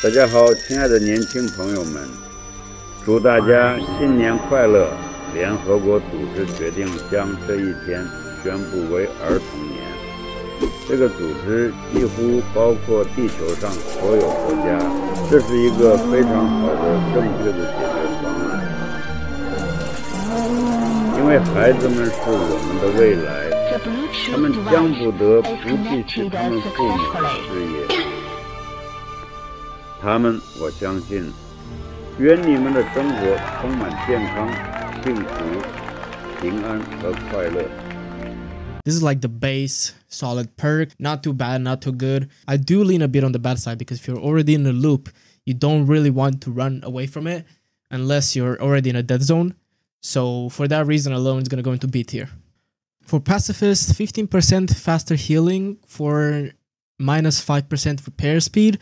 大家好，亲爱的年轻朋友们，祝大家新年快乐！联合国组织决定将这一天宣布为儿童年。这个组织几乎包括地球上所有国家，这是一个非常好的、正确的解决方案。因为孩子们是我们的未来，他们将不得不继续他们父母的事业。他们，我相信，愿你们的生活充满健康、幸福、平安和快乐。This is like the base, solid perk. Not too bad, not too good. I do lean a bit on the bad side because if you're already in a loop, you don't really want to run away from it unless you're already in a dead zone. So for that reason alone, it's going to go into B tier. For Pacifist, 15% faster healing for minus 5% repair speed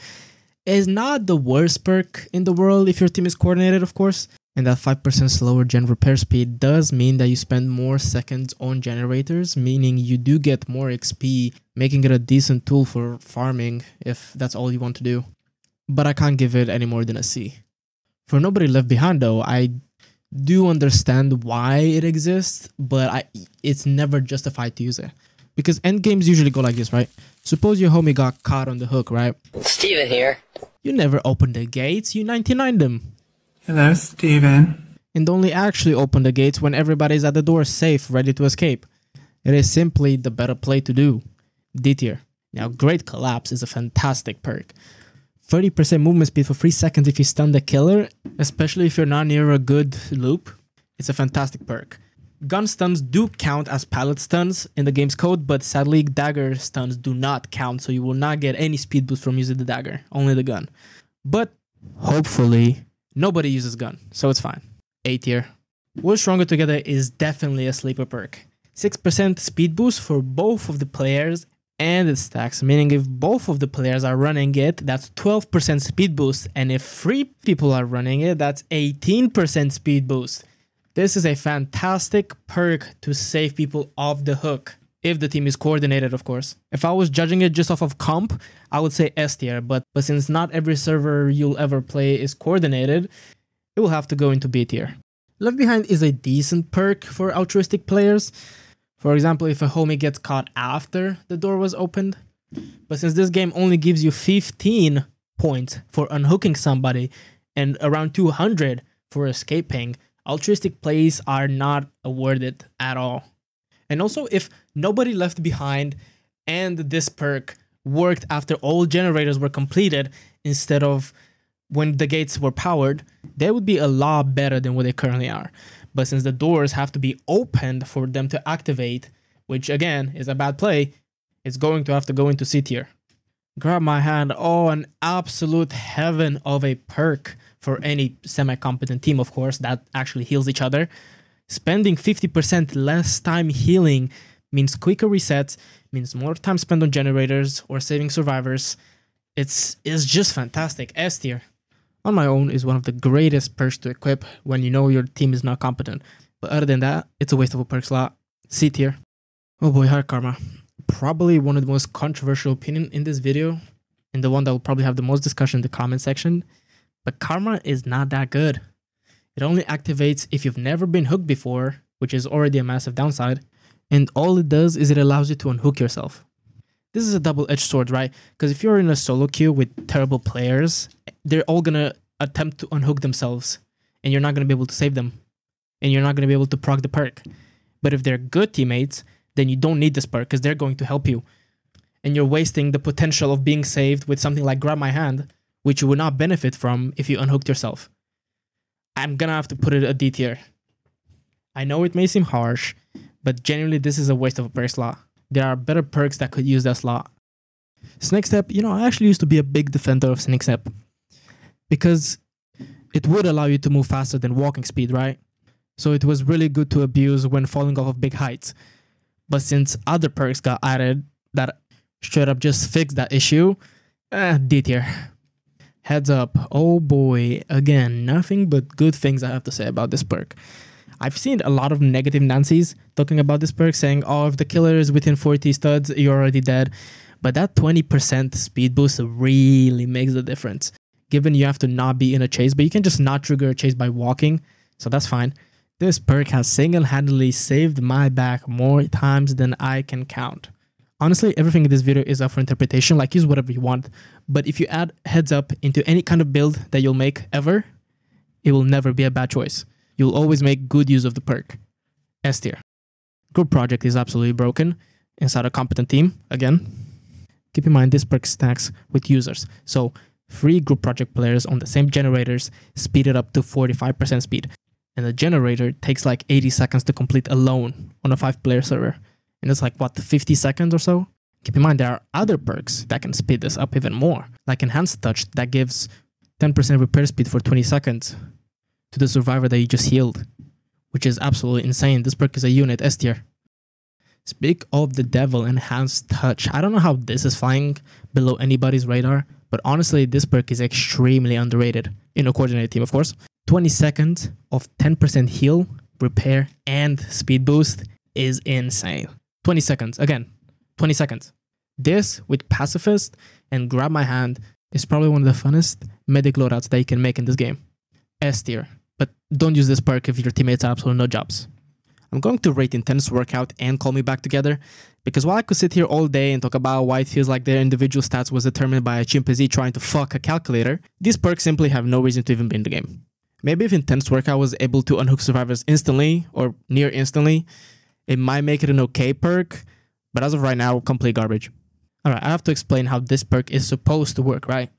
is not the worst perk in the world if your team is coordinated, of course. And that 5% slower gen repair speed does mean that you spend more seconds on generators, meaning you do get more XP, making it a decent tool for farming if that's all you want to do. But I can't give it any more than a C. For Nobody Left Behind though, I do understand why it exists, but it's never justified to use it. Because endgames usually go like this, right? Suppose your homie got caught on the hook, right? Steven here. You never open the gates, you 99 them. Hello, Steven. And only actually open the gates when everybody's at the door safe, ready to escape. It is simply the better play to do. D tier. Now, Great Collapse is a fantastic perk. 30% movement speed for 3 seconds if you stun the killer, especially if you're not near a good loop. It's a fantastic perk. Gun stuns do count as pallet stuns in the game's code, but sadly dagger stuns do not count, so you will not get any speed boost from using the dagger, only the gun. But hopefully nobody uses gun, so it's fine. A tier. We're Stronger Together is definitely a sleeper perk. 6% speed boost for both of the players and it stacks, meaning if both of the players are running it, that's 12% speed boost, and if 3 people are running it, that's 18% speed boost. This is a fantastic perk to save people off the hook, if the team is coordinated, of course. If I was judging it just off of comp, I would say S tier, but since not every server you'll ever play is coordinated, it will have to go into B tier. Left Behind is a decent perk for altruistic players. For example, if a homie gets caught after the door was opened. But since this game only gives you 15 points for unhooking somebody and around 200 for escaping, altruistic plays are not awarded at all. And also, if Nobody Left Behind and this perk worked after all generators were completed instead of when the gates were powered, they would be a lot better than what they currently are. But since the doors have to be opened for them to activate, which again is a bad play, it's going to have to go into C tier. Grab My Hand, oh, an absolute heaven of a perk for any semi-competent team, of course, that actually heals each other. Spending 50% less time healing means quicker resets, means more time spent on generators or saving survivors. It's just fantastic. S tier. On My Own is one of the greatest perks to equip when you know your team is not competent. But other than that, it's a waste of a perk slot. C tier. Oh boy, Hard Karma. Probably one of the most controversial opinion in this video, and the one that will probably have the most discussion in the comment section. But Karma is not that good. It only activates if you've never been hooked before, which is already a massive downside. And all it does is it allows you to unhook yourself. This is a double-edged sword, right? Because if you're in a solo queue with terrible players, they're all going to attempt to unhook themselves. And you're not going to be able to save them. And you're not going to be able to proc the perk. But if they're good teammates, then you don't need this perk because they're going to help you. And you're wasting the potential of being saved with something like Grab My Hand, which you would not benefit from if you unhooked yourself. I'm going to have to put it a D tier. I know it may seem harsh, but genuinely this is a waste of a perk slot. There are better perks that could use that slot. Snake Step, I actually used to be a big defender of Snake Step because it would allow you to move faster than walking speed, right? So it was really good to abuse when falling off of big heights. But since other perks got added that straight up just fixed that issue, D tier. Heads Up, oh boy, again, nothing but good things I have to say about this perk. I've seen a lot of negative Nancy's talking about this perk, saying, oh, if the killer is within 40 studs, you're already dead. But that 20% speed boost really makes the difference. given you have to not be in a chase, but you can just not trigger a chase by walking, so that's fine. This perk has single-handedly saved my back more times than I can count. Honestly, everything in this video is up for interpretation, like use whatever you want, but if you add heads up into any kind of build that you'll make ever, it will never be a bad choice. You'll always make good use of the perk. S tier. Group project is absolutely broken inside a competent team, again. Keep in mind this perk stacks with users, so 3 group project players on the same generators speed it up to 45% speed, and the generator takes like 80 seconds to complete alone on a 5-player server. And it's like, what, 50 seconds or so? Keep in mind there are other perks that can speed this up even more, like Enhanced Touch that gives 10% repair speed for 20 seconds to the survivor that you just healed, which is absolutely insane. This perk is a unit, S tier. Speak of the devil, Enhanced Touch. I don't know how this is flying below anybody's radar, but honestly, this perk is extremely underrated in a coordinated team, of course. 20 seconds of 10% heal, repair, and speed boost is insane. 20 seconds, again, 20 seconds. This with Pacifist and Grab My Hand is probably one of the funnest medic loadouts that you can make in this game. S tier, but don't use this perk if your teammates have absolutely no jobs. I'm going to rate Intense Workout and Call Me Back together, because while I could sit here all day and talk about why it feels like their individual stats was determined by a chimpanzee trying to fuck a calculator, these perks simply have no reason to even be in the game. Maybe if Intense Workout was able to unhook survivors instantly, or near instantly, it might make it an okay perk, but as of right now, complete garbage. Alright, I have to explain how this perk is supposed to work, right?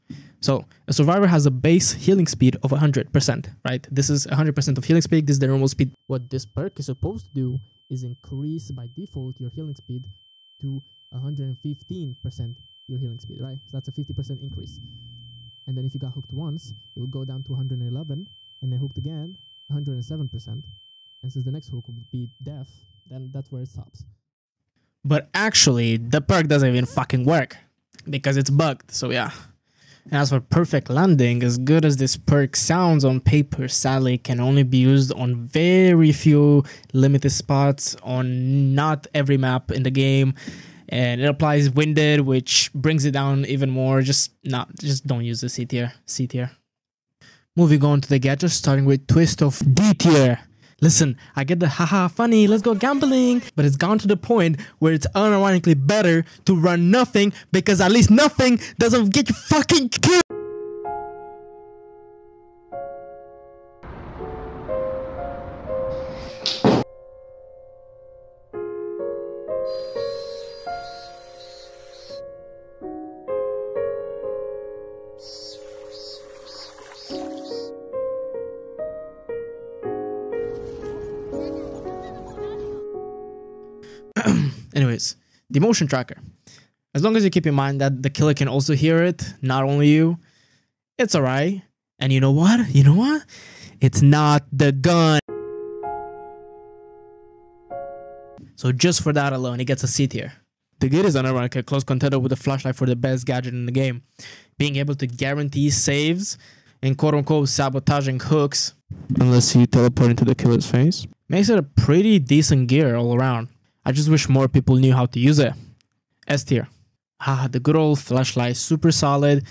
So, a survivor has a base healing speed of 100%, right? This is 100% of healing speed, this is the normal speed. What this perk is supposed to do is increase by default your healing speed to 115% your healing speed, right? So that's a 50% increase. And then if you got hooked once, it will go down to 111, and then hooked again, 107%. And since the next hook would be death, then that's where it stops. But actually, the perk doesn't even fucking work, because it's bugged, so yeah. And as for Perfect Landing, as good as this perk sounds on paper, sadly it can only be used on very few limited spots on not every map in the game, and it applies Winded, which brings it down even more. Just don't use the C tier. Moving on to the gadgets, starting with Twist of D tier. Listen, I get the haha funny, let's go gambling, but it's gone to the point where it's unironically better to run nothing, because at least nothing doesn't get you fucking killed. Anyways, the motion tracker. As long as you keep in mind that the killer can also hear it, not only you, it's alright. And you know what? It's not the gun. So just for that alone, it gets a C tier. The Git is unironically a close contender with the flashlight for the best gadget in the game. Being able to guarantee saves and quote-unquote sabotaging hooks, unless you teleport into the killer's face, makes it a pretty decent gear all around. I just wish more people knew how to use it. S tier. The good old flashlight, super solid.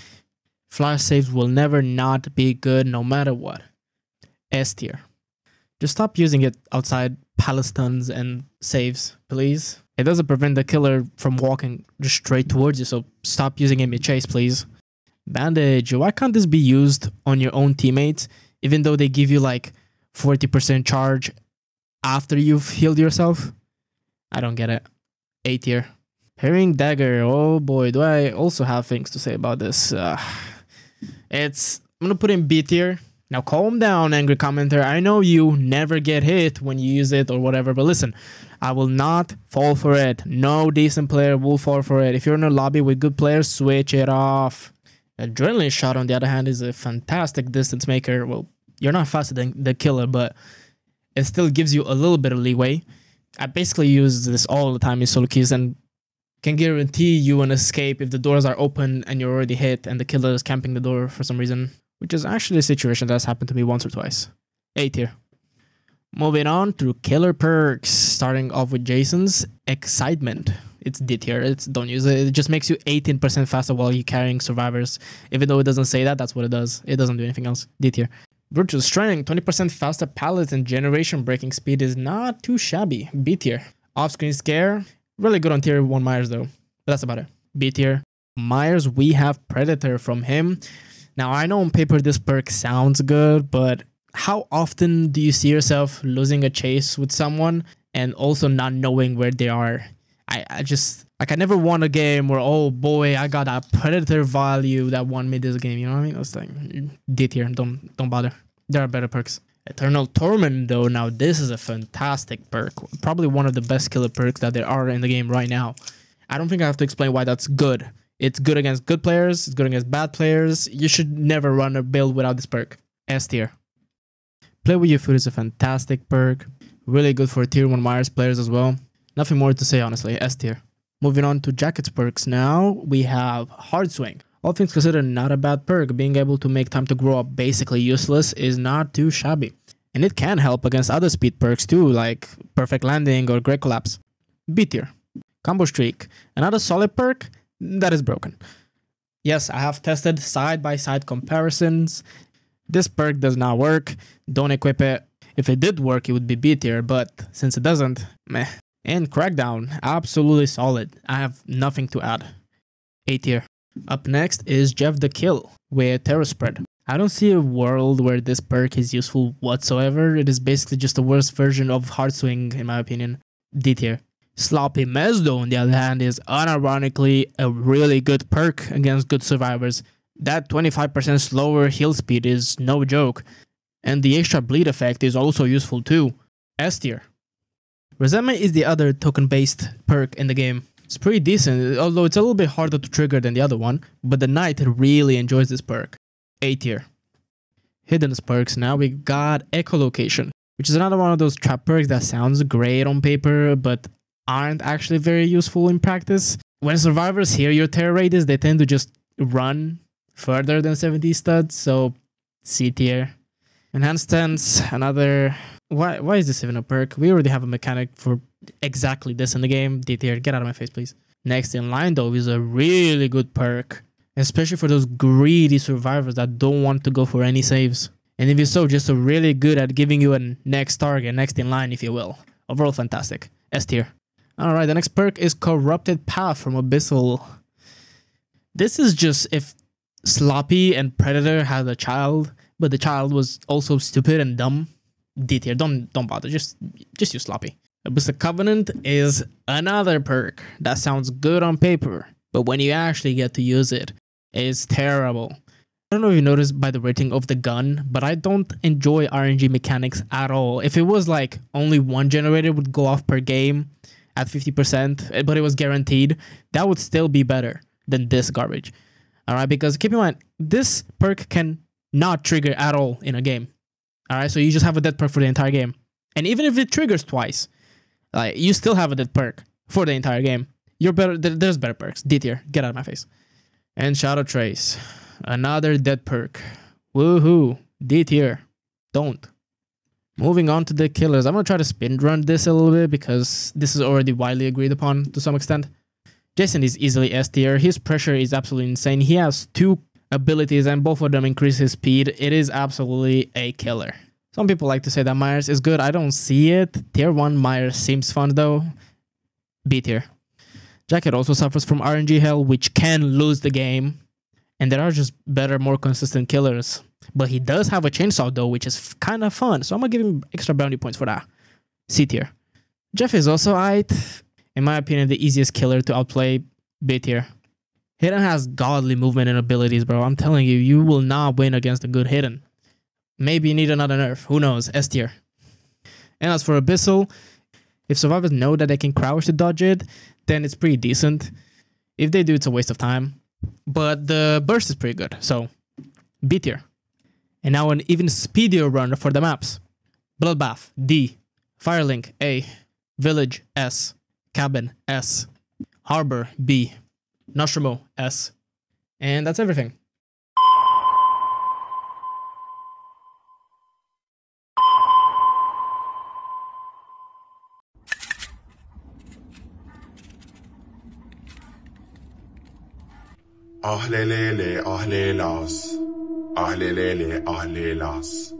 Flash saves will never not be good no matter what. S tier. Just stop using it outside Palestines and saves, please. It doesn't prevent the killer from walking just straight towards you, so stop using it mid-chase, please. Bandage. Why can't this be used on your own teammates, even though they give you like 40% charge after you've healed yourself? I don't get it. A tier. Parrying Dagger. Oh boy, do I also have things to say about this. I'm gonna put in B tier. Now calm down, angry commenter. I know you never get hit when you use it or whatever, but listen, I will not fall for it. No decent player will fall for it. If you're in a lobby with good players, switch it off. Adrenaline Shot, on the other hand, is a fantastic distance maker. Well, you're not faster than the killer, but it still gives you a little bit of leeway. I basically use this all the time in solo queues and can guarantee you an escape if the doors are open and you're already hit and the killer is camping the door for some reason, which is actually a situation that's happened to me once or twice. A tier. Moving on through killer perks, starting off with Jason's Excitement. it's D tier. Don't use it. It just makes you 18% faster while you're carrying survivors. Even though it doesn't say that, that's what it does. It doesn't do anything else. D tier. Virtual Strength, 20% faster pallets and generation breaking speed is not too shabby. B tier. Off-screen scare, really good on tier 1 Myers though. But that's about it. B tier. Myers, we have Predator from him. Now I know on paper this perk sounds good, but how often do you see yourself losing a chase with someone and also not knowing where they are? I just, like, I never won a game where, oh boy, I got that Predator value that won me this game, you know what I mean? It's like, D tier, don't bother. There are better perks. Eternal Torment though, now this is a fantastic perk. Probably one of the best killer perks that there are in the game right now. I don't think I have to explain why that's good. It's good against good players, it's good against bad players. You should never run a build without this perk. S tier. Play with Your Food is a fantastic perk. Really good for tier 1 Myers players as well. Nothing more to say, honestly. S tier. Moving on to Jacket's perks now, we have Hard Swing. All things considered, not a bad perk. Being able to make time to grow up basically useless is not too shabby. And it can help against other speed perks too, like Perfect Landing or Great Collapse. B tier. Combo Streak. Another solid perk that is broken. Yes, I have tested side-by-side comparisons. This perk does not work. Don't equip it. If it did work, it would be B tier, but since it doesn't, meh. And Crackdown, absolutely solid. I have nothing to add. A tier. Up next is Jeff the Kill with Terror Spread. I don't see a world where this perk is useful whatsoever. It is basically just the worst version of Hard Swing, in my opinion. D tier. Sloppy Mez, though, on the other hand, is unironically a really good perk against good survivors. That 25% slower heal speed is no joke. And the extra bleed effect is also useful too. S tier. Resentment is the other token-based perk in the game. It's pretty decent, although it's a little bit harder to trigger than the other one, but the Knight really enjoys this perk. A tier. Hidden perks now, we got Echolocation, which is another one of those trap perks that sounds great on paper, but aren't actually very useful in practice. When survivors hear your terror radius, they tend to just run further than 70 studs, so C tier. Enhanced Stance, another... Why is this even a perk? We already have a mechanic for exactly this in the game. D tier, get out of my face, please. Next in line, though, is a really good perk, especially for those greedy survivors that don't want to go for any saves. And if you're so, just really good at giving you a next target, next in line, if you will. Overall, fantastic. S tier. Alright, the next perk is Corrupted Path from Abyssal. This is just if Sloppy and Predator had a child, but the child was also stupid and dumb. D tier, don't bother, just use Sloppy. Abyssal Covenant is another perk that sounds good on paper, but when you actually get to use it, it's terrible. I don't know if you noticed by the rating of the gun, but I don't enjoy RNG mechanics at all. If it was like only one generator would go off per game at 50%, but it was guaranteed, that would still be better than this garbage. Alright, because keep in mind, this perk can not trigger at all in a game. Alright, so you just have a dead perk for the entire game. And even if it triggers twice, like, you still have a dead perk for the entire game. You're better. There's better perks. D tier, get out of my face. And Shadow Trace, another dead perk. Woohoo, D tier. Don't. Moving on to the killers. I'm gonna try to spin run this a little bit because this is already widely agreed upon to some extent. Jason is easily S tier. His pressure is absolutely insane. He has 2 abilities and both of them increase his speed. It is absolutely a killer. Some people like to say that Myers is good. I don't see it. Tier 1 Myers seems fun though. B tier. Jacket also suffers from RNG hell, which can lose the game. And there are just better, more consistent killers. But he does have a chainsaw though, which is kind of fun. So I'm going to give him extra bounty points for that. C tier. Jeff is also aight. In my opinion, the easiest killer to outplay. B tier. Hidden has godly movement and abilities, bro. I'm telling you, you will not win against a good Hidden. Maybe you need another nerf. Who knows? S tier. And as for Abyssal, if survivors know that they can crouch to dodge it, then it's pretty decent. If they do, it's a waste of time. But the burst is pretty good, so B tier. And now an even speedier run for the maps. Bloodbath, D. Firelink, A. Village, S. Cabin, S. Harbor, B. Nostromo, S. And that's everything. Ahlelele, ahlelas. Ahlelele, ahlelas.